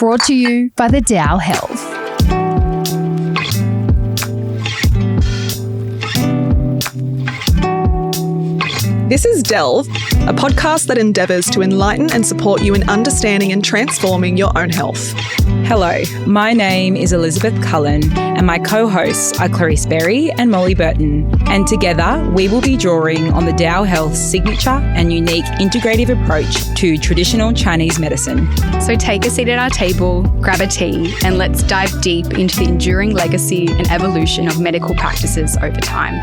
brought to you by the Dao Health. This is Delve, a podcast that endeavours to enlighten and support you in understanding and transforming your own health. Hello, my name is Elizabeth Cullen and my co-hosts are Clarice Berry and Molly Burton. And together we will be drawing on the Dao Health's signature and unique integrative approach to traditional Chinese medicine. So take a seat at our table, grab a tea, and let's dive deep into the enduring legacy and evolution of medical practices over time.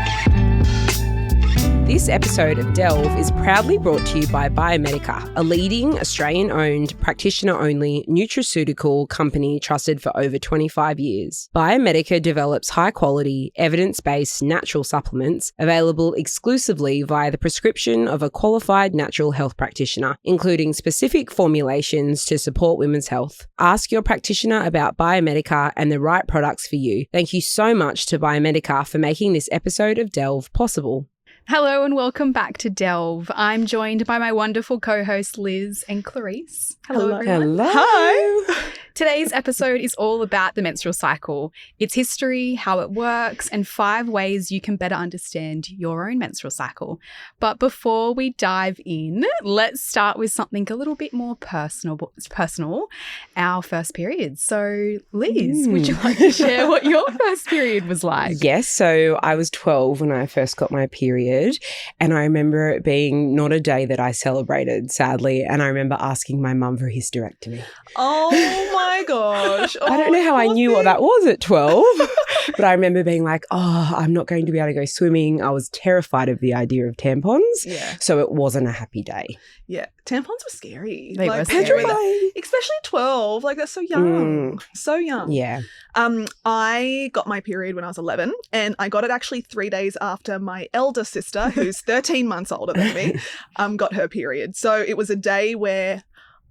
This episode of Delve is proudly brought to you by Biomedica, a leading Australian-owned, practitioner-only nutraceutical company trusted for over 25 years. Biomedica develops high-quality, evidence-based natural supplements available exclusively via the prescription of a qualified natural health practitioner, including specific formulations to support women's health. Ask your practitioner about Biomedica and the right products for you. Thank you so much to Biomedica for making this episode of Delve possible. Hello and welcome back to Delve. I'm joined by my wonderful co-hosts Liz and Clarice. Hello everyone. Hello. Hi. Today's episode is all about the menstrual cycle, its history, how it works, and 5 ways you can better understand your own menstrual cycle. But before we dive in, let's start with something a little bit more personal, our first period. So Liz, would you like to share what your first period was like? Yes, so I was 12 when I first got my period, and I remember it being not a day that I celebrated, sadly, and I remember asking my mum for a hysterectomy. Oh my gosh. I don't know how I knew what that was at 12, but I remember being like, I'm not going to be able to go swimming. I was terrified of the idea of tampons, so it wasn't a happy day. Yeah, tampons were scary. They were scary. Especially 12. Like, that's so young. So young. Yeah. I got my period when I was 11, and I got it actually 3 days after my elder sister, who's 13 months older than me, got her period. So it was a day where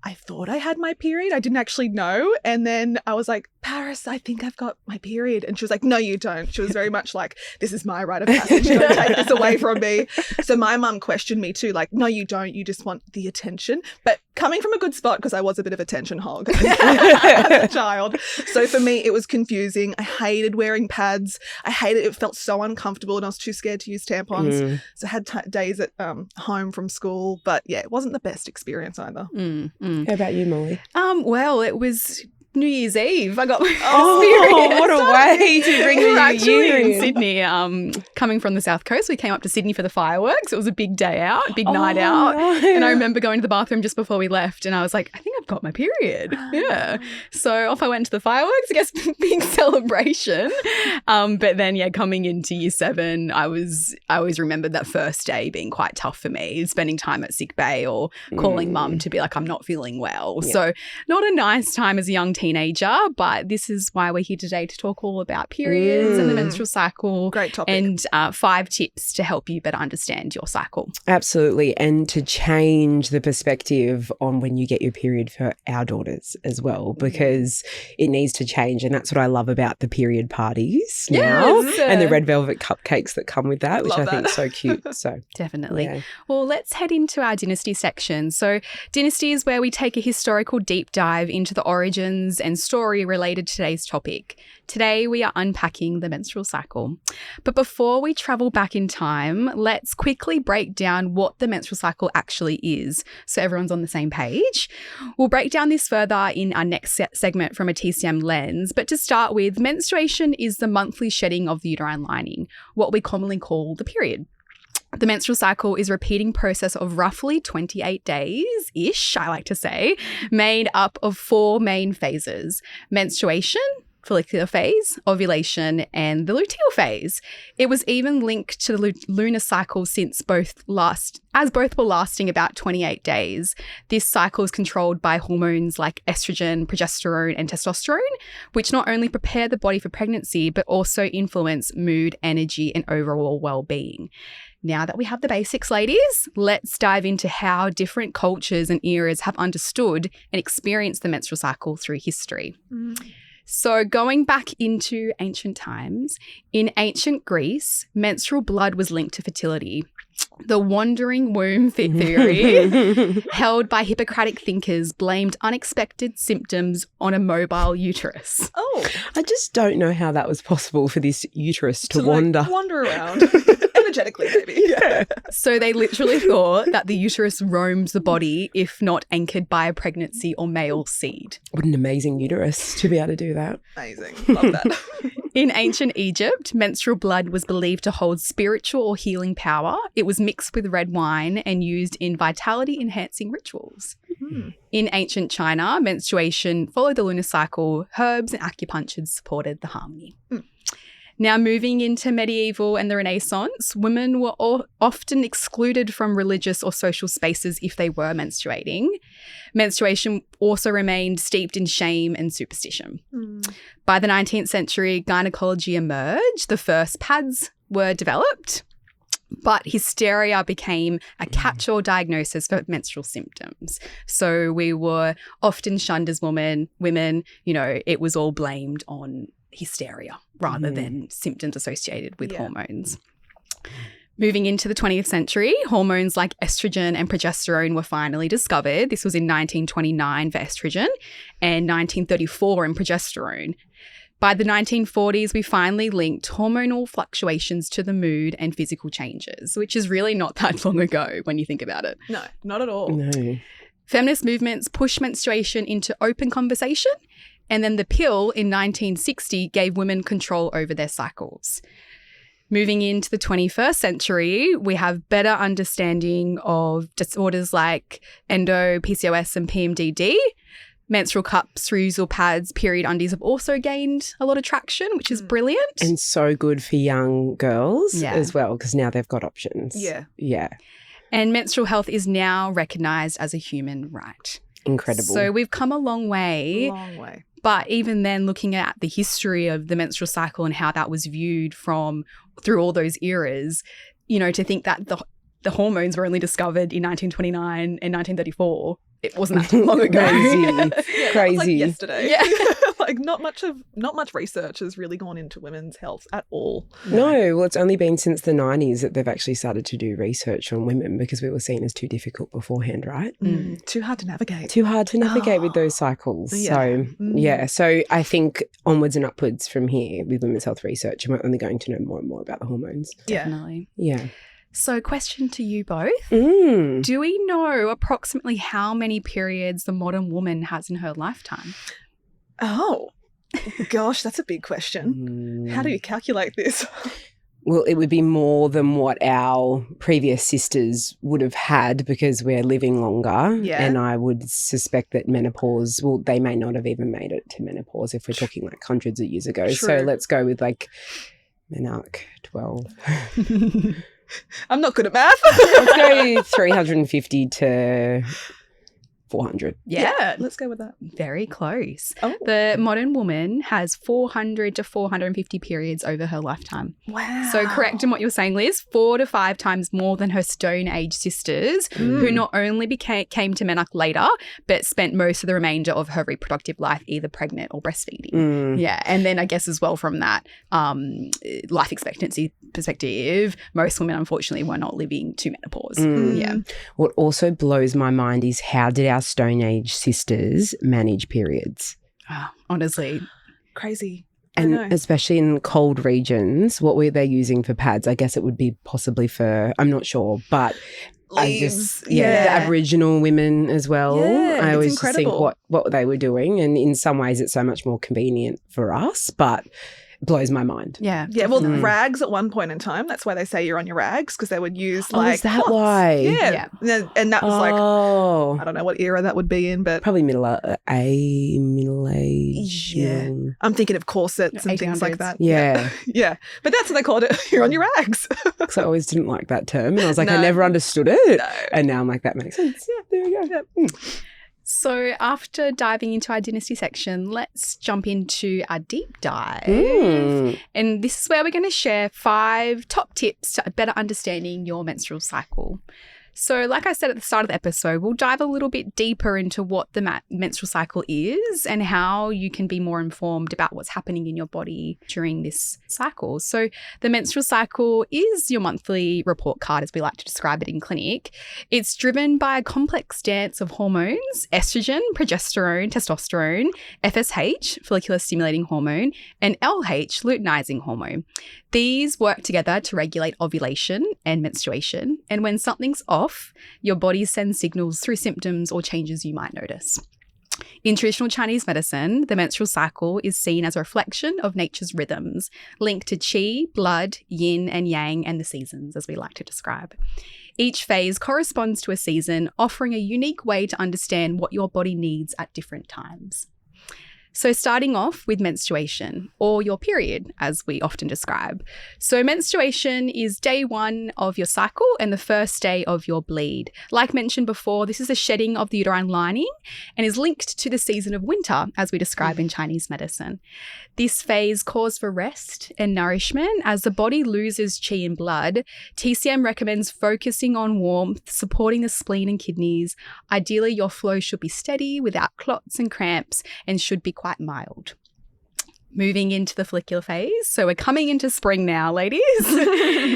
I thought I had my period. I didn't actually know. And then I was like, Paris, I think I've got my period. And she was like, no, you don't. She was very much like, this is my rite of passage. Don't take this away from me. So my mum questioned me too, like, no, you don't. You just want the attention. But coming from a good spot, because I was a bit of attention hog as a child. So for me, it was confusing. I hated wearing pads. I hated it. It felt so uncomfortable and I was too scared to use tampons. So I had days at home from school. But yeah, it wasn't the best experience either. How about you, Molly? Well, it was New Year's Eve. I got my period. What a way to bring the new year in Sydney. Coming from the South Coast, we came up to Sydney for the fireworks. It was a big day out, big night out. No. And I remember going to the bathroom just before we left and I was like, I think I've got my period. Yeah. So off I went to the fireworks, I guess big celebration. But then, coming into year 7, I always remembered that first day being quite tough for me, spending time at sick bay or calling mum to be like, I'm not feeling well. Yeah. So not a nice time as a young teenager, but this is why we're here today to talk all about periods and the menstrual cycle. Great topic. And 5 tips to help you better understand your cycle. Absolutely. And to change the perspective on when you get your period for our daughters as well, because it needs to change. And that's what I love about the period parties now and the red velvet cupcakes that come with that, which I think is so cute. So definitely. Yeah. Well, let's head into our dynasty section. So dynasty is where we take a historical deep dive into the origins and story related to today's topic. Today, we are unpacking the menstrual cycle. But before we travel back in time, let's quickly break down what the menstrual cycle actually is so everyone's on the same page. We'll break down this further in our next segment from a TCM lens. But to start with, menstruation is the monthly shedding of the uterine lining, what we commonly call the period. The menstrual cycle is a repeating process of roughly 28 days-ish, I like to say, made up of 4 main phases: menstruation, follicular phase, ovulation, and the luteal phase. It was even linked to the lunar cycle since both were lasting about 28 days. This cycle is controlled by hormones like estrogen, progesterone, and testosterone, which not only prepare the body for pregnancy, but also influence mood, energy, and overall well-being. Now that we have the basics, ladies, let's dive into how different cultures and eras have understood and experienced the menstrual cycle through history. So going back into ancient times, in ancient Greece, menstrual blood was linked to fertility. The wandering womb theory, held by Hippocratic thinkers, blamed unexpected symptoms on a mobile uterus. Oh, I just don't know how that was possible for this uterus to wander. Like, wander around. Energetically, maybe. Yeah. So they literally thought that the uterus roams the body if not anchored by a pregnancy or male seed. What an amazing uterus to be able to do that. Amazing. Love that. In ancient Egypt, menstrual blood was believed to hold spiritual or healing power. It was mixed with red wine and used in vitality-enhancing rituals. Mm. In ancient China, menstruation followed the lunar cycle. Herbs and acupuncture supported the harmony. Mm. Now, moving into medieval and the Renaissance, women were often excluded from religious or social spaces if they were menstruating. Menstruation also remained steeped in shame and superstition. Mm. By the 19th century, gynecology emerged. The first pads were developed, but hysteria became a catch-all diagnosis for menstrual symptoms. So we were often shunned as women, it was all blamed on hysteria rather than symptoms associated with hormones. Moving into the 20th century, hormones like estrogen and progesterone were finally discovered. This was in 1929 for estrogen and 1934 in progesterone. By the 1940s, we finally linked hormonal fluctuations to the mood and physical changes, which is really not that long ago when you think about it. No, not at all. No. Feminist movements pushed menstruation into open conversation, and then the pill in 1960 gave women control over their cycles. Moving into the 21st century, we have better understanding of disorders like endo, PCOS, and PMDD. Menstrual cups, reusable pads, period undies have also gained a lot of traction, which is brilliant. And so good for young girls Yeah. as well, because now they've got options. Yeah. Yeah. And menstrual health is now recognised as a human right. Incredible. So we've come a long way. Long way. But even then, looking at the history of the menstrual cycle and how that was viewed through all those eras, to think that the hormones were only discovered in 1929 and 1934, it wasn't that long ago. Crazy. Yeah, Crazy. It was like yesterday. Yeah. Like not much research has really gone into women's health at all. No, well, it's only been since the 90s that they've actually started to do research on women because we were seen as too difficult beforehand, right? Mm. Too hard to navigate. Too hard to navigate with those cycles. Yeah. So, So I think onwards and upwards from here with women's health research, and we're only going to know more and more about the hormones. Yeah. Definitely. Yeah. So question to you both. Mm. Do we know approximately how many periods the modern woman has in her lifetime? Oh, gosh, that's a big question. How do you calculate this? Well, it would be more than what our previous sisters would have had because we're living longer. Yeah. And I would suspect that menopause, well, they may not have even made it to menopause if we're talking like hundreds of years ago. So True. let's go with like menarche 12. I'm not good at math. Let's go 350 to 400. Yeah, let's go with that. Very close. Oh. The modern woman has 400 to 450 periods over her lifetime. Wow. So correct in what you're saying, Liz, 4 to 5 times more than her Stone Age sisters, who not only came to menarche later, but spent most of the remainder of her reproductive life either pregnant or breastfeeding. Mm. Yeah, and then I guess as well from that life expectancy perspective, most women unfortunately were not living to menopause. Yeah. What also blows my mind is how did our Stone Age sisters manage periods? Honestly. Crazy. And I know. especially in cold regions, what were they using for pads? I guess it would be possibly for, I'm not sure, but Leaves. the Aboriginal women as well. Yeah, I it's always just think incredible. what they were doing. And in some ways it's so much more convenient for us, but it blows my mind. Yeah. Yeah, well, rags at one point in time, that's why they say you're on your rags, because they would use like is that cloths. why? Yeah. And that was like, I don't know what era that would be in, but Probably middle age. Yeah. I'm thinking of corsets and things like 1800s. that. Yeah. Yeah. But that's what they called it. You're on your rags. Because I always didn't like that term. And I was like, I No. never understood it. No. And now I'm like, that makes sense. Yeah, there we go. So after diving into our dynasty section, let's jump into our deep dive. And this is where we're going to share 5 top tips to better understanding your menstrual cycle. So like I said at the start of the episode, we'll dive a little bit deeper into what the menstrual cycle is and how you can be more informed about what's happening in your body during this cycle. So the menstrual cycle is your monthly report card, as we like to describe it in clinic. It's driven by a complex dance of hormones: estrogen, progesterone, testosterone, FSH, follicular stimulating hormone, and LH, luteinizing hormone. These work together to regulate ovulation and menstruation. And when something's off, your body sends signals through symptoms or changes you might notice. In traditional Chinese medicine, the menstrual cycle is seen as a reflection of nature's rhythms, linked to qi, blood, yin and yang, and the seasons, as we like to describe. Each phase corresponds to a season, offering a unique way to understand what your body needs at different times. So starting off with menstruation, or your period, as we often describe. So menstruation is day 1 of your cycle and the first day of your bleed. Like mentioned before, this is the shedding of the uterine lining and is linked to the season of winter, as we describe in Chinese medicine. This phase calls for rest and nourishment. As the body loses qi and blood, TCM recommends focusing on warmth, supporting the spleen and kidneys. Ideally, your flow should be steady without clots and cramps and should be quite mild. Moving into the follicular phase. So we're coming into spring now, ladies.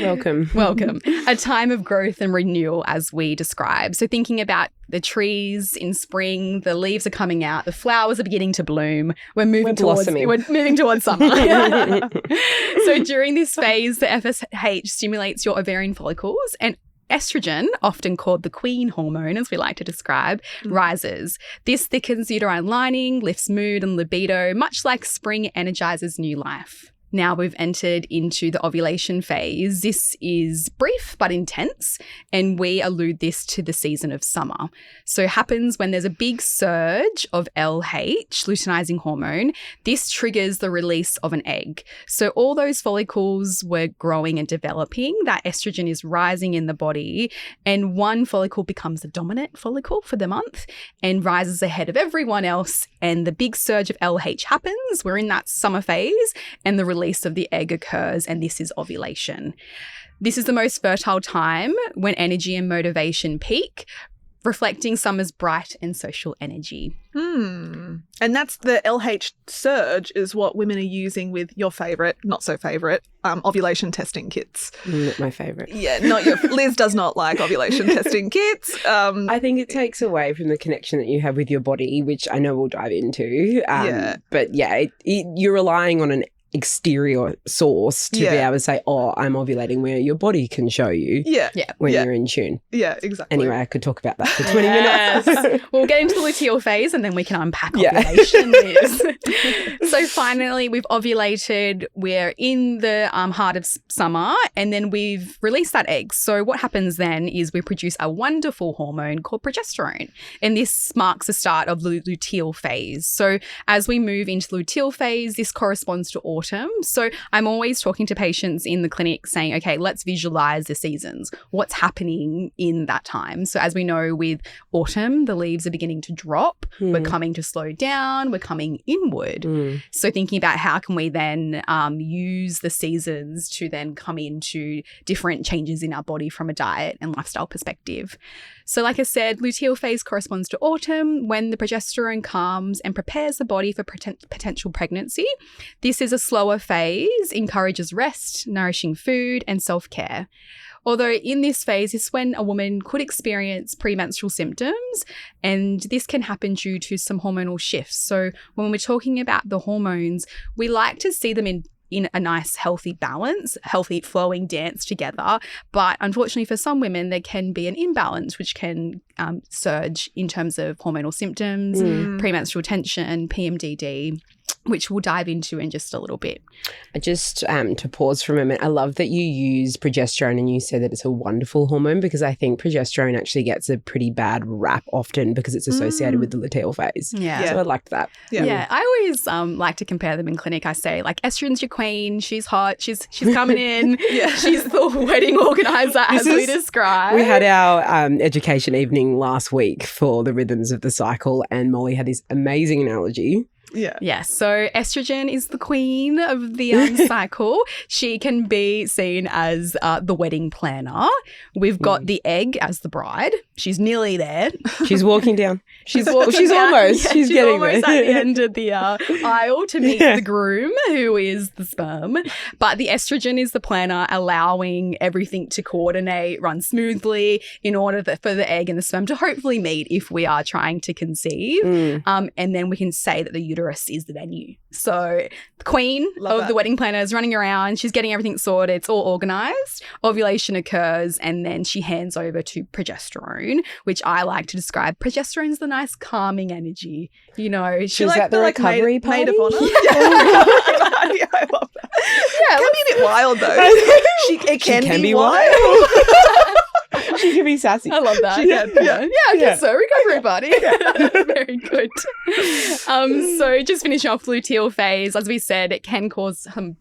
Welcome. Welcome. A time of growth and renewal, as we describe. So thinking about the trees in spring, the leaves are coming out, the flowers are beginning to bloom. We're moving towards summer. So during this phase, the FSH stimulates your ovarian follicles, and estrogen, often called the queen hormone, as we like to describe, rises. This thickens the uterine lining, lifts mood and libido, much like spring energizes new life. Now we've entered into the ovulation phase. This is brief but intense, and we allude this to the season of summer. So it happens when there's a big surge of LH, luteinizing hormone. This triggers the release of an egg. So all those follicles were growing and developing. That estrogen is rising in the body, and one follicle becomes the dominant follicle for the month and rises ahead of everyone else. And the big surge of LH happens. We're in that summer phase, and the release of the egg occurs, and this is ovulation. This is the most fertile time when energy and motivation peak, reflecting summer's bright and social energy. And that's the LH surge is what women are using with your favourite, not so favourite, ovulation testing kits. Not my favourite. Yeah, not your... Liz does not like ovulation testing kits. I think it takes away from the connection that you have with your body, which I know we'll dive into. But yeah, you're relying on an exterior source to be able to say, oh, I'm ovulating, where your body can show you when you're in tune. Yeah, exactly. Anyway, I could talk about that for 20 minutes. We'll get into the luteal phase and then we can unpack ovulation. Liz. So finally, we've ovulated. We're in the heart of summer, and then we've released that egg. So what happens then is we produce a wonderful hormone called progesterone, and this marks the start of the luteal phase. So as we move into the luteal phase, this corresponds to autumn. So I'm always talking to patients in the clinic saying, okay, let's visualize the seasons. What's happening in that time? So as we know, with autumn, the leaves are beginning to drop. We're coming to slow down. We're coming inward. So thinking about how can we then use the seasons to then come into different changes in our body from a diet and lifestyle perspective. So like I said, luteal phase corresponds to autumn, when the progesterone calms and prepares the body for potential pregnancy. This is a slower phase, encourages rest, nourishing food, and self-care. Although in this phase is when a woman could experience premenstrual symptoms, and this can happen due to some hormonal shifts. So when we're talking about the hormones, we like to see them in a nice healthy balance, healthy flowing dance together. But unfortunately for some women, there can be an imbalance, which can surge in terms of hormonal symptoms, premenstrual tension, PMDD, which we'll dive into in just a little bit. Just to pause for a moment, I love that you use progesterone and you said that it's a wonderful hormone, because I think progesterone actually gets a pretty bad rap often because it's associated with the luteal phase. Yeah. So I liked that. Yeah. I always like to compare them in clinic. I say, like, estrogen's your queen. She's hot. She's coming in. She's the wedding organizer, as we described. We had our education evening last week for the rhythms of the cycle, and Molly had this amazing analogy Yeah. Yes. So estrogen is the queen of the cycle. She can be seen as the wedding planner. We've got the egg as the bride. She's nearly there. She's walking down. She's almost. Yeah, she's getting almost there. at the end of the aisle to meet the groom, who is the sperm. But the estrogen is the planner, allowing everything to coordinate, run smoothly in order for the egg and the sperm to hopefully meet if we are trying to conceive. And then we can say that the uterus is the venue. So the queen of the wedding planner is running around. She's getting everything sorted. It's all organized. Ovulation occurs, and then she hands over to progesterone, which I like to describe. Progesterone is the nice calming energy. You know, She's at the recovery party. Maid of honor. Yeah. I love that. Yeah, It can be a bit wild though. It can be wild. She can be sassy. I love that. She can, yeah. I guess so. Recovery party. Very good. So just finishing off luteal phase, as we said, it can cause some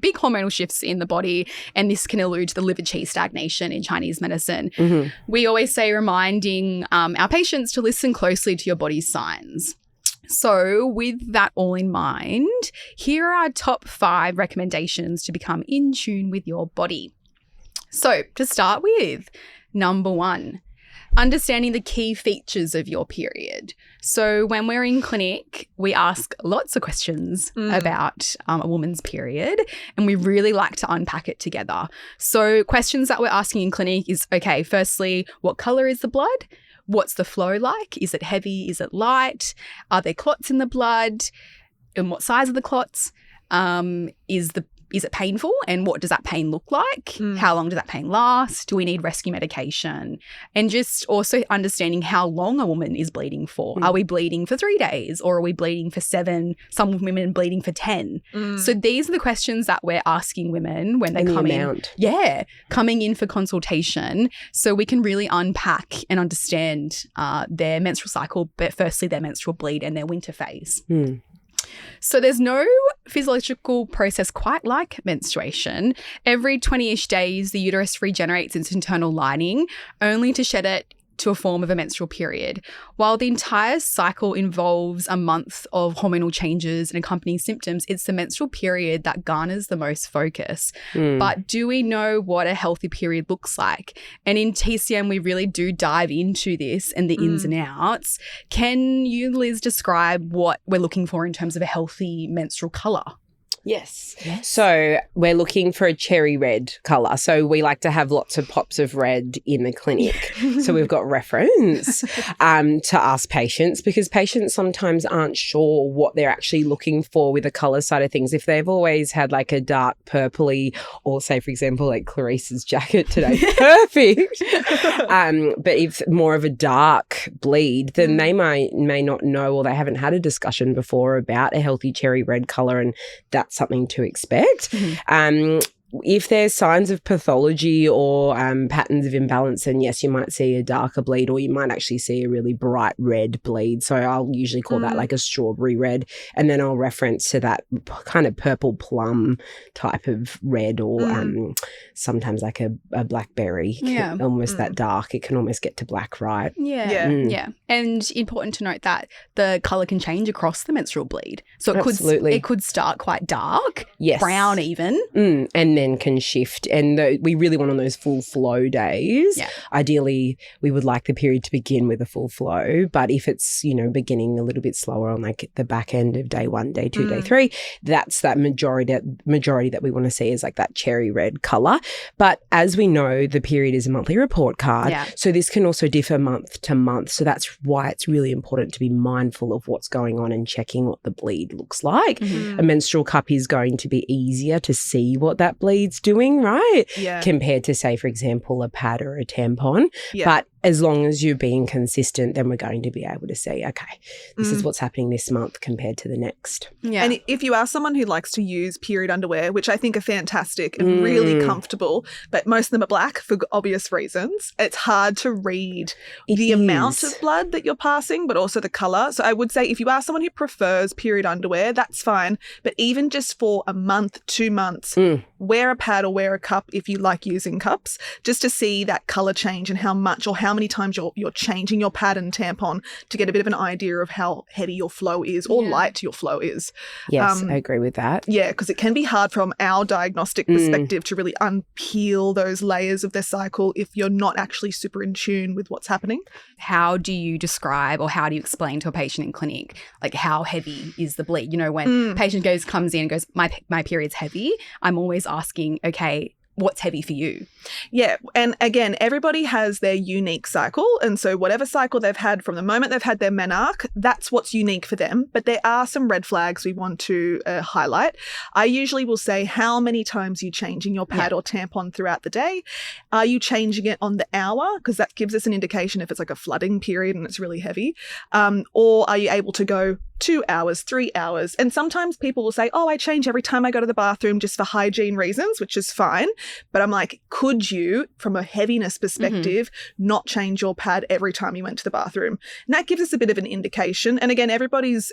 big hormonal shifts in the body, and this can allude to the liver qi stagnation in Chinese medicine. We always say reminding our patients to listen closely to your body's signs. So with that all in mind, here are our top 5 recommendations to become in tune with your body. So to start with, number 1, understanding the key features of your period. So when we're in clinic, we ask lots of questions about a woman's period, and we really like to unpack it together. So questions that we're asking in clinic is, okay, firstly, what color is the blood? What's the flow like? Is it heavy? Is it light? Are there clots in the blood? And what size are the clots? Is it painful? And what does that pain look like? How long does that pain last? Do we need rescue medication? And just also understanding how long a woman is bleeding for. Are we bleeding for 3 days, or are we bleeding for 7? Some women bleeding for 10. So these are the questions that we're asking women when they come in. Yeah, coming in for consultation, so we can really unpack and understand their menstrual cycle, but firstly their menstrual bleed and their winter phase. So there's no physiological process quite like menstruation. Every 20-ish days, the uterus regenerates its internal lining, only to shed it to a form of a menstrual period. While the entire cycle involves a month of hormonal changes and accompanying symptoms, it's the menstrual period that garners the most focus. But do we know what a healthy period looks like? And in TCM, we really do dive into this and the ins and outs. Can you, Liz, describe what we're looking for in terms of a healthy menstrual colour? Yes. So we're looking for a cherry red colour. So we like to have lots of pops of red in the clinic. So we've got reference to ask patients, because patients sometimes aren't sure what they're actually looking for with the colour side of things. If they've always had like a dark purpley, or say, for example, like Clarice's jacket today, perfect. But if more of a dark bleed, then they may not know, or they haven't had a discussion before about a healthy cherry red colour, and that's something to expect. If there's signs of pathology or patterns of imbalance, then yes, you might see a darker bleed, or you might actually see a really bright red bleed. So I'll usually call that like a strawberry red, and then I'll reference to that kind of purple plum type of red, or sometimes like a blackberry, almost that dark. It can almost get to black, right? Yeah. And important to note that the colour can change across the menstrual bleed. So it could start quite dark, brown even. And then can shift. And we really want on those full flow days, ideally we would like the period to begin with a full flow. But if it's, beginning a little bit slower on like the back end of day 1, day 2, day 3, that's that majority that we want to see is like that cherry red colour. But as we know, the period is a monthly report card. So this can also differ month to month. So that's why it's really important to be mindful of what's going on and checking what the bleed looks like. A menstrual cup is going to be easier to see what that bleed's doing, right? Compared to, say, for example, a pad or a tampon. But as long as you're being consistent, then we're going to be able to say, okay, this is what's happening this month compared to the next. And if you are someone who likes to use period underwear, which I think are fantastic and really comfortable, but most of them are black for obvious reasons, it's hard to read the amount of blood that you're passing, but also the colour. So I would say if you are someone who prefers period underwear, that's fine. But even just for a month, 2 months, wear a pad or wear a cup if you like using cups, just to see that colour change and how much or how how many times you're changing your pad and tampon to get a bit of an idea of how heavy your flow is or light your flow is. Yes, I agree with that. Yeah, because it can be hard from our diagnostic perspective to really unpeel those layers of their cycle if you're not actually super in tune with what's happening. How do you describe or how do you explain to a patient in clinic, like, how heavy is the bleed? You know, when a patient comes in and goes, my period's heavy, I'm always asking, okay, what's heavy for you? Yeah. And again, everybody has their unique cycle. And so whatever cycle they've had from the moment they've had their menarche, that's what's unique for them. But there are some red flags we want to highlight. I usually will say, how many times are you changing your pad or tampon throughout the day? Are you changing it on the hour? Because that gives us an indication if it's like a flooding period and it's really heavy. Or are you able to go 2 hours, 3 hours? And sometimes people will say, oh, I change every time I go to the bathroom just for hygiene reasons, which is fine. But I'm like, could you, from a heaviness perspective, not change your pad every time you went to the bathroom? And that gives us a bit of an indication. And again, everybody's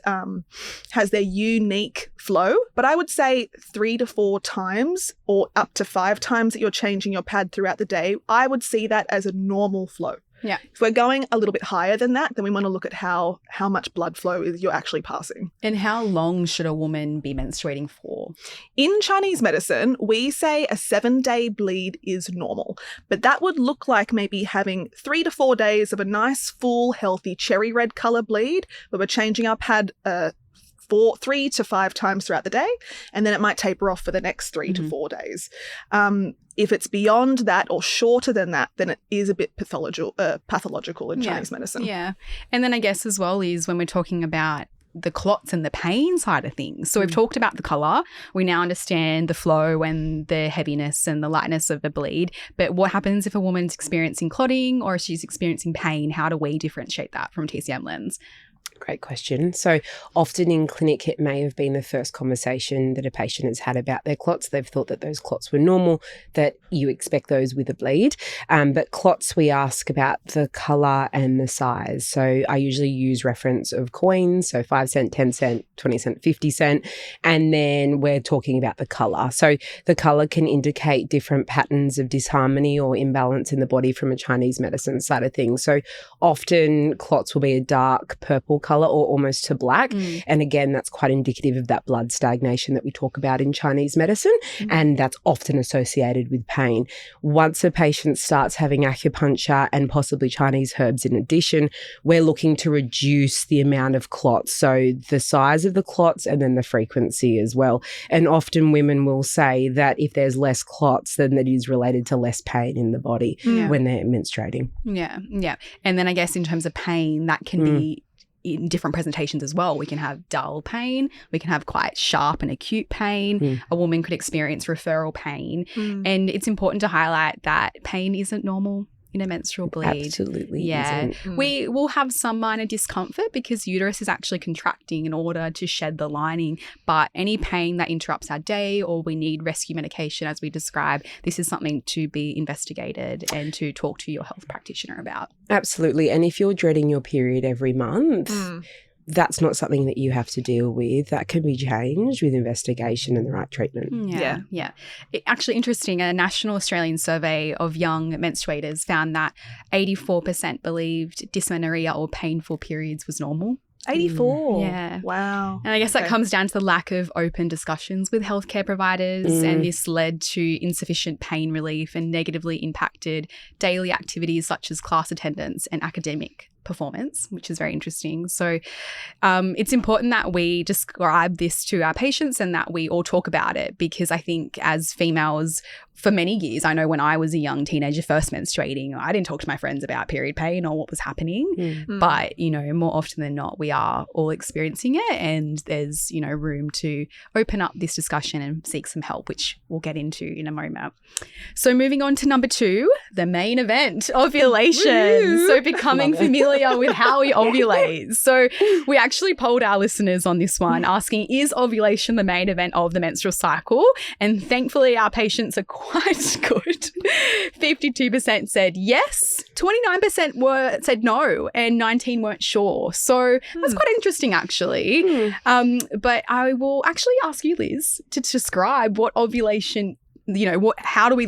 has their unique flow, but I would say 3 to 4 times or up to 5 times that you're changing your pad throughout the day, I would see that as a normal flow. Yeah. If we're going a little bit higher than that, then we want to look at how much blood flow you're actually passing. And how long should a woman be menstruating for? In Chinese medicine, we say a 7-day bleed is normal, but that would look like maybe having 3 to 4 days of a nice, full, healthy cherry red color bleed where we're changing our pad 3 to 5 times throughout the day, and then it might taper off for the next 3 to 4 days. If it's beyond that or shorter than that, then it is a bit pathological in Chinese medicine. Yeah. And then I guess as well is when we're talking about the clots and the pain side of things. So we've talked about the colour. We now understand the flow and the heaviness and the lightness of the bleed. But what happens if a woman's experiencing clotting or if she's experiencing pain? How do we differentiate that from a TCM lens? Great question. So often in clinic, it may have been the first conversation that a patient has had about their clots. They've thought that those clots were normal, that you expect those with a bleed. But clots, we ask about the colour and the size. So I usually use reference of coins, so 5 cent, 10 cent, 20 cent, 50 cent. And then we're talking about the colour. So the colour can indicate different patterns of disharmony or imbalance in the body from a Chinese medicine side of things. So often clots will be a dark purple colour or almost to black. And again, that's quite indicative of that blood stagnation that we talk about in Chinese medicine. And that's often associated with pain. Once a patient starts having acupuncture and possibly Chinese herbs in addition, we're looking to reduce the amount of clots. So the size of the clots and then the frequency as well. And often women will say that if there's less clots, then that is related to less pain in the body when they're menstruating. Yeah. And then I guess in terms of pain, that can be in different presentations as well. We can have dull pain. We can have quite sharp and acute pain. A woman could experience referral pain. And it's important to highlight that pain isn't normal in a menstrual bleed. Absolutely isn't. We will have some minor discomfort because uterus is actually contracting in order to shed the lining, but any pain that interrupts our day or we need rescue medication as we describe, this is something to be investigated and to talk to your health practitioner about. Absolutely. And if you're dreading your period every month, that's not something that you have to deal with. That can be changed with investigation and the right treatment. Yeah. Actually interesting, a national Australian survey of young menstruators found that 84% believed dysmenorrhea or painful periods was normal. 84. Yeah. Wow. And I guess that comes down to the lack of open discussions with healthcare providers, and this led to insufficient pain relief and negatively impacted daily activities such as class attendance and academic performance, which is very interesting. So it's important that we describe this to our patients and that we all talk about it, because I think as females, for many years, I know when I was a young teenager first menstruating, I didn't talk to my friends about period pain or what was happening. But, you know, more often than not, we are all experiencing it, and there's, you know, room to open up this discussion and seek some help, which we'll get into in a moment. So moving on to number 2, the main event, ovulation. So becoming familiar with how we ovulate. So we actually polled our listeners on this one, asking, is ovulation the main event of the menstrual cycle? And thankfully, our patients are quite good. 52% said yes, 29% said no, and 19% weren't sure. So that's quite interesting, actually. But I will actually ask you, Liz, to describe what ovulation how do we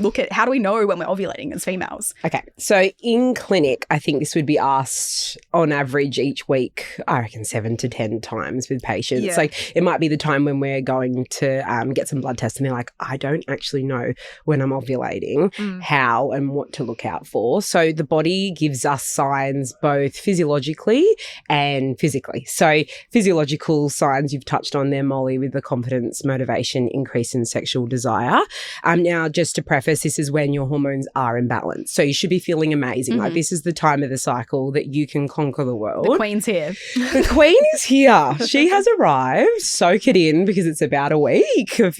know when we're ovulating as females? Okay. So in clinic, I think this would be asked on average each week, I reckon 7 to 10 times with patients. Yeah. Like it might be the time when we're going to get some blood tests and they're like, I don't actually know when I'm ovulating, how and what to look out for. So the body gives us signs both physiologically and physically. So physiological signs you've touched on there, Molly, with the confidence, motivation, increase in sexual desire. Now, just to preface, this is when your hormones are in balance. So you should be feeling amazing. Like this is the time of the cycle that you can conquer the world. The queen's here. The queen is here. She has arrived. Soak it in because it's about a week of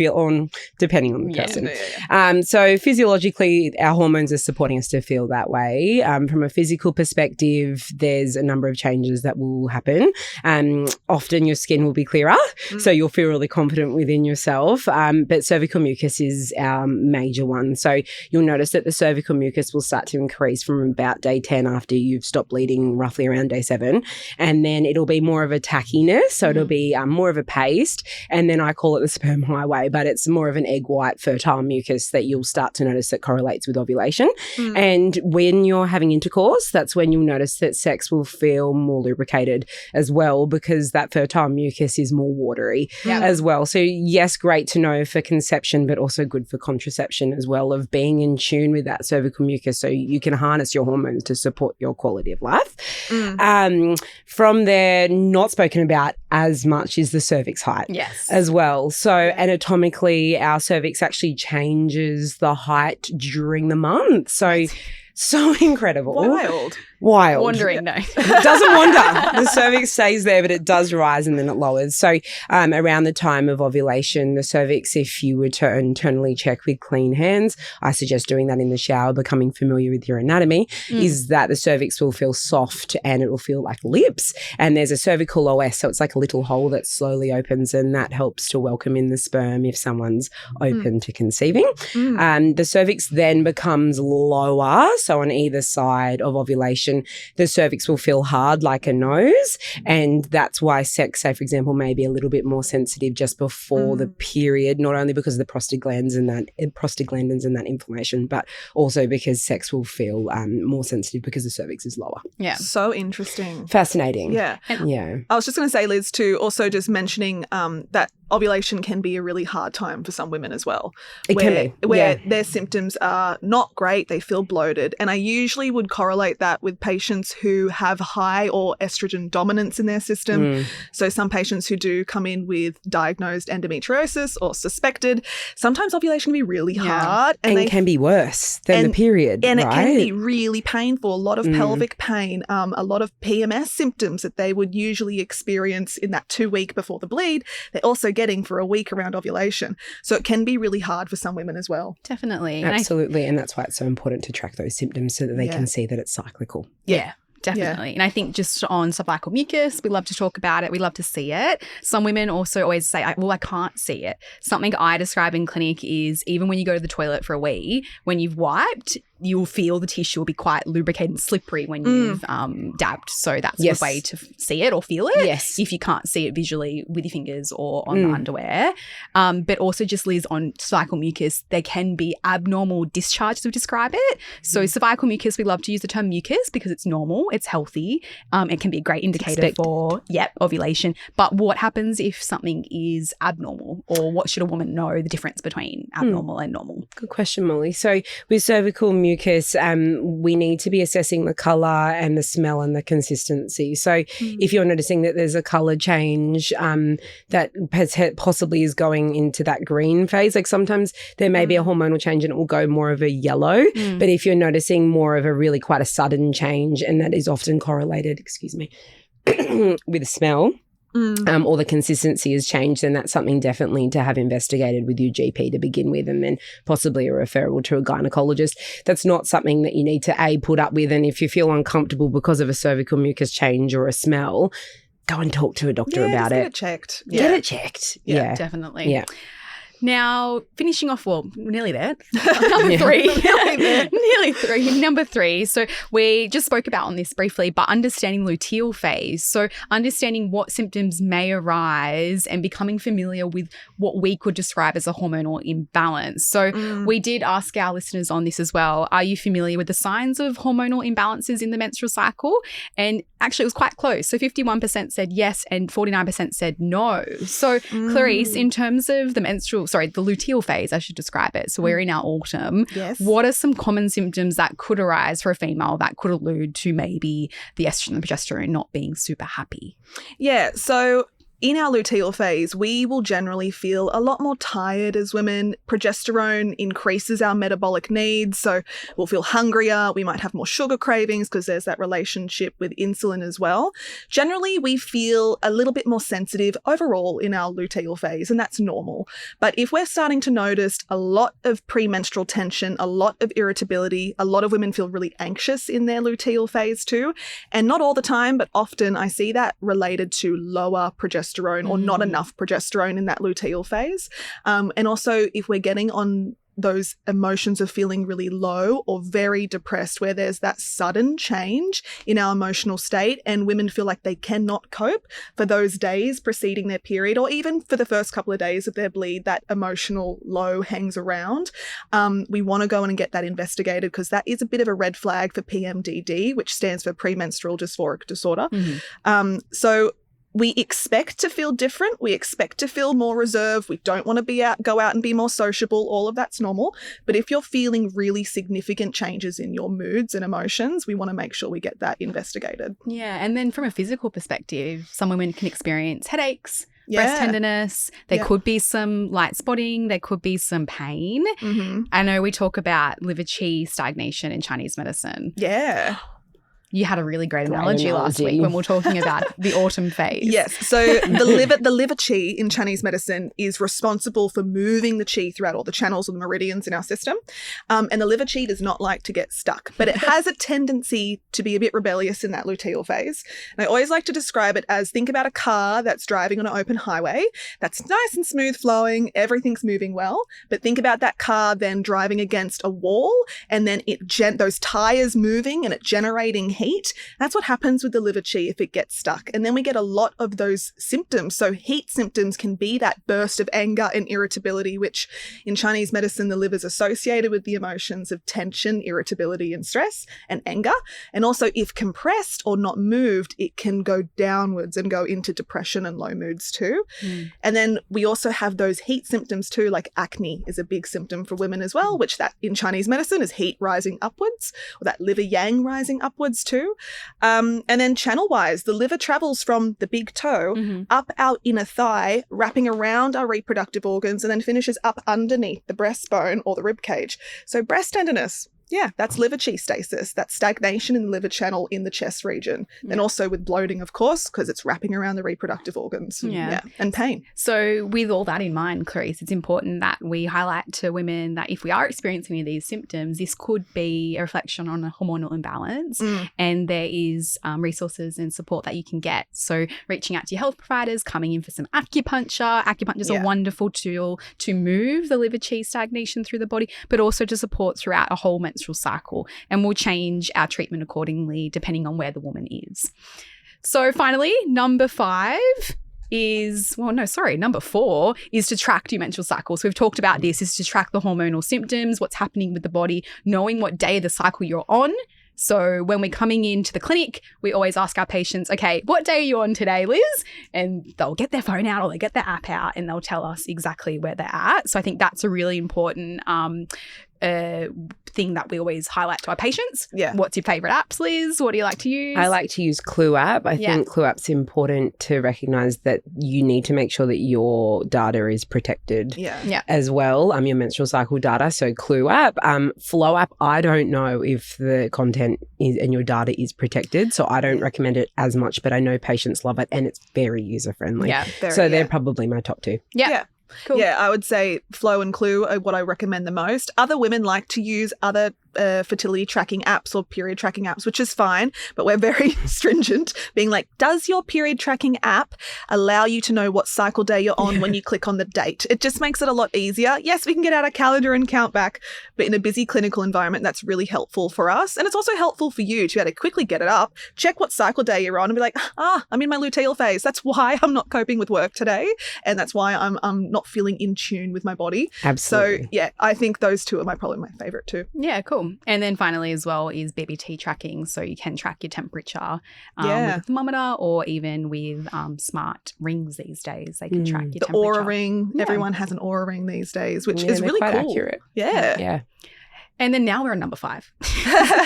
depending on the person. So physiologically, our hormones are supporting us to feel that way. From a physical perspective, there's a number of changes that will happen. Often your skin will be clearer, so you'll feel really confident within yourself. But cervical mucus is our major one. So you'll notice that the cervical mucus will start to increase from about day 10 after you've stopped bleeding, roughly around day 7. And then it'll be more of a tackiness. So it'll be more of a paste. And then I call it the sperm highway, but it's more of an egg white fertile mucus that you'll start to notice that correlates with ovulation. And when you're having intercourse, that's when you'll notice that sex will feel more lubricated as well because that fertile mucus is more watery as well. So yes, great to know for conception, but also good for contraception as well, of being in tune with that cervical mucus so you can harness your hormones to support your quality of life. From there, not spoken about as much is the cervix height as well. So anatomically, our cervix actually changes the height during the month. So incredible. Wild. Wandering, no. It doesn't wander. The cervix stays there, but it does rise and then it lowers. So around the time of ovulation, the cervix, if you were to internally check with clean hands, I suggest doing that in the shower, becoming familiar with your anatomy, is that the cervix will feel soft and it will feel like lips. And there's a cervical OS, so it's like a little hole that slowly opens and that helps to welcome in the sperm if someone's open to conceiving. The cervix then becomes lower, so on either side of ovulation, the cervix will feel hard like a nose, and that's why sex, say for example, may be a little bit more sensitive just before the period, not only because of the prostaglandins and that inflammation, but also because sex will feel more sensitive because the cervix is lower. Yeah. So interesting. Fascinating. Yeah. I was just going to say, Liz, too, also just mentioning that ovulation can be a really hard time for some women as well. It can be. Where their symptoms are not great, they feel bloated. And I usually would correlate that with patients who have high or estrogen dominance in their system. So some patients who do come in with diagnosed endometriosis or suspected, sometimes ovulation can be really hard. And it can be worse than the period, And right? it can be really painful. A lot of pelvic pain, a lot of PMS symptoms that they would usually experience in that 2 week before the bleed, they're also getting for a week around ovulation. So it can be really hard for some women as well. Definitely. Absolutely. And that's why it's so important to track those symptoms so that they can see that it's cyclical. Yeah. Definitely. And I think just on cervical mucus, we love to talk about it. We love to see it. Some women also always say, well, I can't see it. Something I describe in clinic is even when you go to the toilet for a wee, when you've wiped, you'll feel the tissue will be quite lubricated and slippery when you've dabbed. So that's a way to see it or feel it. Yes. If you can't see it visually with your fingers or on the underwear. But also just, Liz, on cervical mucus, there can be abnormal discharge, to describe it. So cervical mucus, we love to use the term mucus because it's normal, it's healthy. It can be a great indicator for ovulation. But what happens if something is abnormal, or what should a woman know the difference between abnormal and normal? Good question, Molly. So with cervical mucus, we need to be assessing the colour and the smell and the consistency. So if you're noticing that there's a colour change that possibly is going into that green phase, like sometimes there may be a hormonal change and it will go more of a yellow, but if you're noticing more of a really quite a sudden change, and that is often correlated, with the smell, or the consistency has changed, then that's something definitely to have investigated with your GP to begin with, and then possibly a referral to a gynecologist. That's not something that you need to put up with, and if you feel uncomfortable because of a cervical mucus change or a smell, go and talk to a doctor about it. Get it checked. Get it checked. Yeah. Definitely. Yeah. Now, finishing off, well, nearly there. Number three. Nearly three. Number three. So we just spoke about on this briefly, but understanding luteal phase. So understanding what symptoms may arise and becoming familiar with what we could describe as a hormonal imbalance. So we did ask our listeners on this as well. Are you familiar with the signs of hormonal imbalances in the menstrual cycle? And actually, it was quite close. So 51% said yes and 49% said no. So Clarice, in terms of the luteal phase, I should describe it. So we're in our autumn. Yes. What are some common symptoms that could arise for a female that could allude to maybe the estrogen and progesterone not being super happy? Yeah. So in our luteal phase, we will generally feel a lot more tired as women. Progesterone increases our metabolic needs, so we'll feel hungrier. We might have more sugar cravings because there's that relationship with insulin as well. Generally, we feel a little bit more sensitive overall in our luteal phase, and that's normal. But if we're starting to notice a lot of premenstrual tension, a lot of irritability, a lot of women feel really anxious in their luteal phase too, and not all the time, but often I see that related to lower progesterone or not enough progesterone in that luteal phase. And also if we're getting on those emotions of feeling really low or very depressed, where there's that sudden change in our emotional state and women feel like they cannot cope for those days preceding their period, or even for the first couple of days of their bleed, that emotional low hangs around. We want to go in and get that investigated because that is a bit of a red flag for PMDD, which stands for premenstrual dysphoric disorder. So we expect to feel different. We expect to feel more reserved. We don't want to go out and be more sociable. All of that's normal. But if you're feeling really significant changes in your moods and emotions, we want to make sure we get that investigated. Yeah. And then from a physical perspective, some women can experience headaches, breast tenderness. There could be some light spotting. There could be some pain. I know we talk about liver qi stagnation in Chinese medicine. Yeah. You had a really great analogy last week when we were talking about the autumn phase. Yes. So the liver qi in Chinese medicine is responsible for moving the qi throughout all the channels or the meridians in our system. And the liver qi does not like to get stuck, but it has a tendency to be a bit rebellious in that luteal phase. And I always like to describe it as, think about a car that's driving on an open highway. That's nice and smooth flowing. Everything's moving well. But think about that car then driving against a wall and then those tires moving and it generating heat. That's what happens with the liver qi if it gets stuck. And then we get a lot of those symptoms. So heat symptoms can be that burst of anger and irritability, which in Chinese medicine, the liver is associated with the emotions of tension, irritability, and stress and anger. And also if compressed or not moved, it can go downwards and go into depression and low moods too. And then we also have those heat symptoms too, like acne is a big symptom for women as well, which that in Chinese medicine is heat rising upwards, or that liver yang rising upwards too. And then channel-wise, the liver travels from the big toe up our inner thigh, wrapping around our reproductive organs, and then finishes up underneath the breastbone or the rib cage. So breast tenderness, yeah, that's liver qi stasis, that stagnation in the liver channel in the chest region. And also with bloating, of course, because it's wrapping around the reproductive organs. And pain. So with all that in mind, Clarice, it's important that we highlight to women that if we are experiencing any of these symptoms, this could be a reflection on a hormonal imbalance. And there is resources and support that you can get. So reaching out to your health providers, coming in for some acupuncture. Acupuncture is a wonderful tool to move the liver qi stagnation through the body, but also to support throughout a whole menstrual cycle, and we'll change our treatment accordingly depending on where the woman is. So finally, number 4 is to track your menstrual cycle. So we've talked about this, is to track the hormonal symptoms, what's happening with the body, knowing what day of the cycle you're on. So when we're coming into the clinic, we always ask our patients, okay, what day are you on today, Liz? And they'll get their phone out or they get their app out and they'll tell us exactly where they're at. So I think that's a really important thing that we always highlight to our patients. What's your favorite apps, Liz? What do you like to use? I like to use Clue app. I think Clue app's important to recognize that you need to make sure that your data is protected as well, your menstrual cycle data. So Clue app. Flow app, I don't know if the content is and your data is protected, so I don't recommend it as much, but I know patients love it and it's very user friendly. So they're probably my top 2. Cool. Yeah, I would say Flow and Clue are what I recommend the most. Other women like to use other fertility tracking apps or period tracking apps, which is fine, but we're very stringent, being like, does your period tracking app allow you to know what cycle day you're on when you click on the date? It just makes it a lot easier. Yes, we can get out our calendar and count back, but in a busy clinical environment, that's really helpful for us. And it's also helpful for you to be able to quickly get it up, check what cycle day you're on and be like, I'm in my luteal phase. That's why I'm not coping with work today. And that's why I'm not feeling in tune with my body. Absolutely. So yeah, I think those two are probably my favorite too. Yeah, cool. And then finally as well is BBT tracking. So you can track your temperature with a thermometer or even with smart rings these days. They can track your temperature. The Oura ring. Yeah. Everyone has an Oura ring these days, which is really quite cool. Accurate. Yeah. And then now we're on number 5.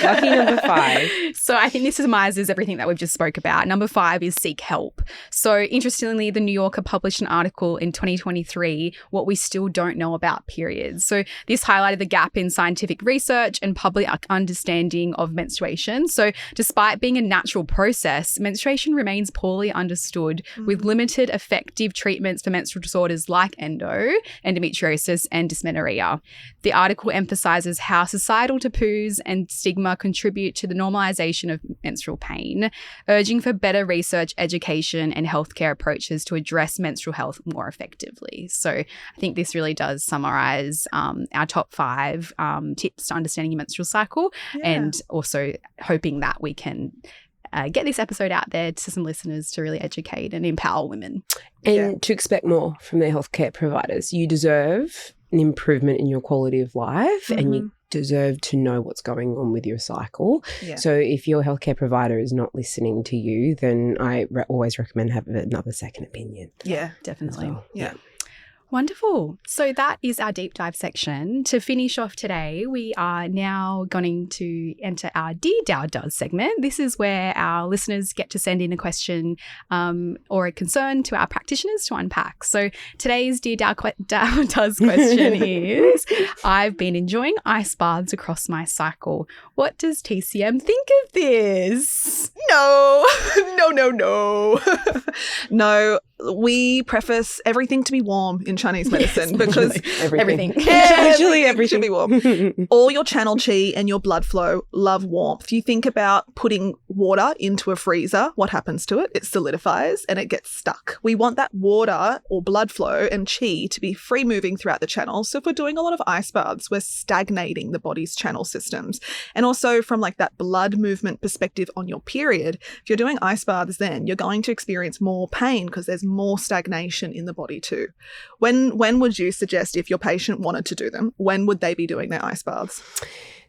Lucky number 5. So I think this summarizes everything that we've just spoke about. Number 5 is seek help. So interestingly, the New Yorker published an article in 2023, What We Still Don't Know About Periods. So this highlighted the gap in scientific research and public understanding of menstruation. So despite being a natural process, menstruation remains poorly understood with limited effective treatments for menstrual disorders like endometriosis, and dysmenorrhea. The article emphasizes how societal taboos and stigma contribute to the normalization of menstrual pain, urging for better research, education, and healthcare approaches to address menstrual health more effectively. So I think this really does summarize our top 5 tips to understanding your menstrual cycle, and also hoping that we can get this episode out there to some listeners to really educate and empower women. And to expect more from their healthcare providers. You deserve an improvement in your quality of life, and you deserve to know what's going on with your cycle. Yeah. So if your healthcare provider is not listening to you, then I always recommend having another second opinion. Yeah, definitely. Well. Yeah. Wonderful. So that is our deep dive section. To finish off today, we are now going to enter our Dear Dao Does segment. This is where our listeners get to send in a question or a concern to our practitioners to unpack. So today's Dear Dao Does question is, I've been enjoying ice baths across my cycle. What does TCM think of this? No. No, we preface everything to be warm in Chinese medicine because everything. Literally everything should be warm. All your channel qi and your blood flow love warmth. You think about putting water into a freezer, what happens to it? It solidifies and it gets stuck. We want that water or blood flow and qi to be free moving throughout the channels. So if we're doing a lot of ice baths, we're stagnating the body's channel systems. And also from like that blood movement perspective on your period, if you're doing ice baths, then you're going to experience more pain because there's more stagnation in the body too. When would you suggest, if your patient wanted to do them, when would they be doing their ice baths?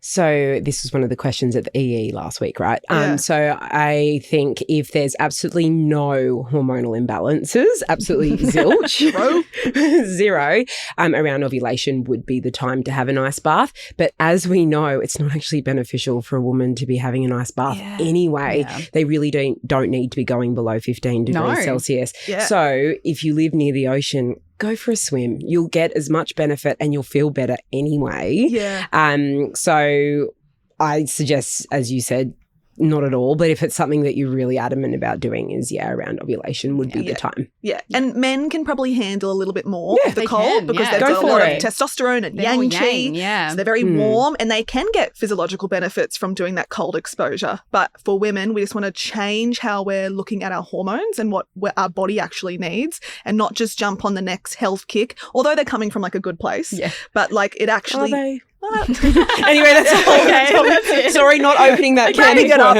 So this was one of the questions at the EE last week, right? Yeah. So I think if there's absolutely no hormonal imbalances, absolutely zilch, zero, around ovulation would be the time to have an ice bath. But as we know, it's not actually beneficial for a woman to be having an ice bath anyway. Yeah. They really don't need to be going below 15 degrees Celsius. Yeah. So if you live near the ocean, go for a swim. You'll get as much benefit and you'll feel better anyway. Yeah. So I suggest, as you said, not at all. But if it's something that you're really adamant about doing is, around ovulation would be the time. Yeah. And men can probably handle a little bit more of the cold because they've got a lot of testosterone and yang qi. Yeah. So they're very warm and they can get physiological benefits from doing that cold exposure. But for women, we just want to change how we're looking at our hormones and what our body actually needs, and not just jump on the next health kick, although they're coming from like a good place. Yeah. But like it actually... Are they? Anyway, that's all. Okay. Sorry, not opening that can.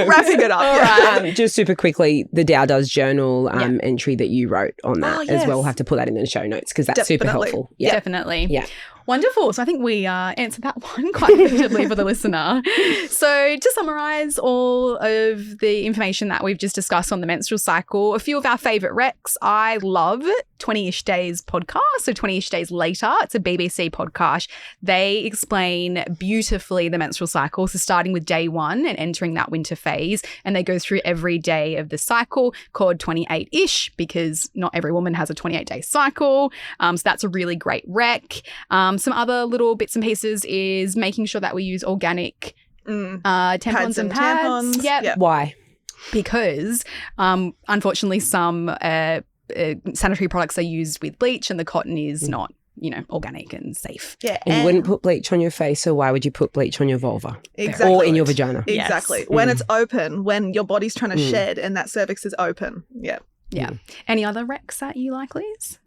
Wrapping it up. All right. Just super quickly, the Dao Does journal entry that you wrote on that as well. We'll have to put that in the show notes because that's super helpful. Yeah. Definitely. Yeah. Wonderful. So I think we answered that one quite effectively for the listener. So to summarize all of the information that we've just discussed on the menstrual cycle, a few of our favourite recs. I love 20-ish Days podcast, so 20-ish Days Later. It's a BBC podcast. They explain beautifully the menstrual cycle, so starting with day 1 and entering that winter phase, and they go through every day of the cycle, called 28-ish, because not every woman has a 28-day cycle. So that's a really great rec. Some other little bits and pieces is making sure that we use organic tampons and pads. Yep. Why? Because unfortunately some sanitary products are used with bleach and the cotton is not organic and safe. Yeah. And you wouldn't put bleach on your face, so why would you put bleach on your vulva? Exactly. Or in your vagina? Exactly. Yes. When it's open, when your body's trying to shed and that cervix is open. Yeah. Yeah. Any other recs that you like, Liz?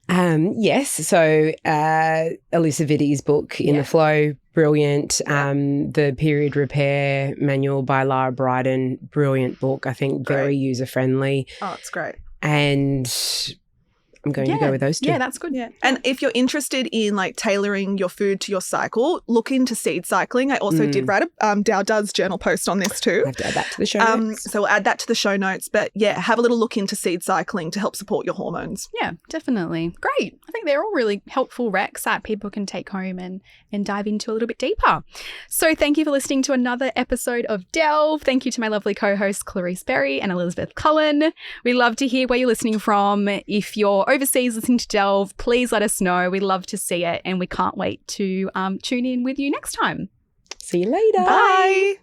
Yes. So Elisa Vitti's book, In the Flow, brilliant. The Period Repair Manual by Lara Bryden, brilliant book. I think very user-friendly. Oh, it's great. And I'm going to go with those two. Yeah, that's good. Yeah. And if you're interested in like tailoring your food to your cycle, look into seed cycling. I also did write a Dao Does journal post on this too. I have to add that to the show notes. So we'll add that to the show notes. But yeah, have a little look into seed cycling to help support your hormones. Yeah, definitely. Great. I think they're all really helpful recs that people can take home and dive into a little bit deeper. So thank you for listening to another episode of Delve. Thank you to my lovely co-hosts Clarice Berry and Elizabeth Cullen. We love to hear where you're listening from. If you're overseas listening to Delve, please let us know. We love to see it and we can't wait to tune in with you next time. See you later. Bye.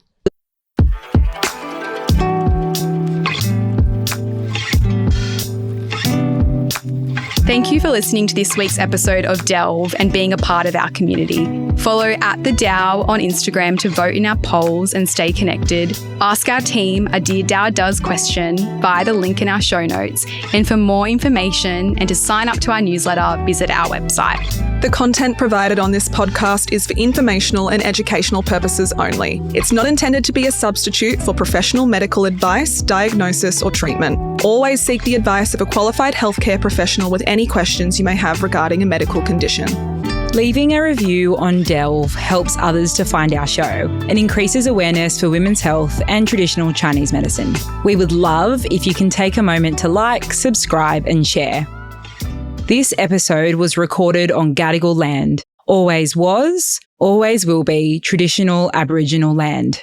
Thank you for listening to this week's episode of Delve and being a part of our community. Follow @TheDao on Instagram to vote in our polls and stay connected. Ask our team a Dear Dao Does question via the link in our show notes. And for more information and to sign up to our newsletter, visit our website. The content provided on this podcast is for informational and educational purposes only. It's not intended to be a substitute for professional medical advice, diagnosis, or treatment. Always seek the advice of a qualified healthcare professional with any questions you may have regarding a medical condition. Leaving a review on Delve helps others to find our show and increases awareness for women's health and traditional Chinese medicine. We would love if you can take a moment to like, subscribe, and share. This episode was recorded on Gadigal land. Always was, always will be traditional Aboriginal land.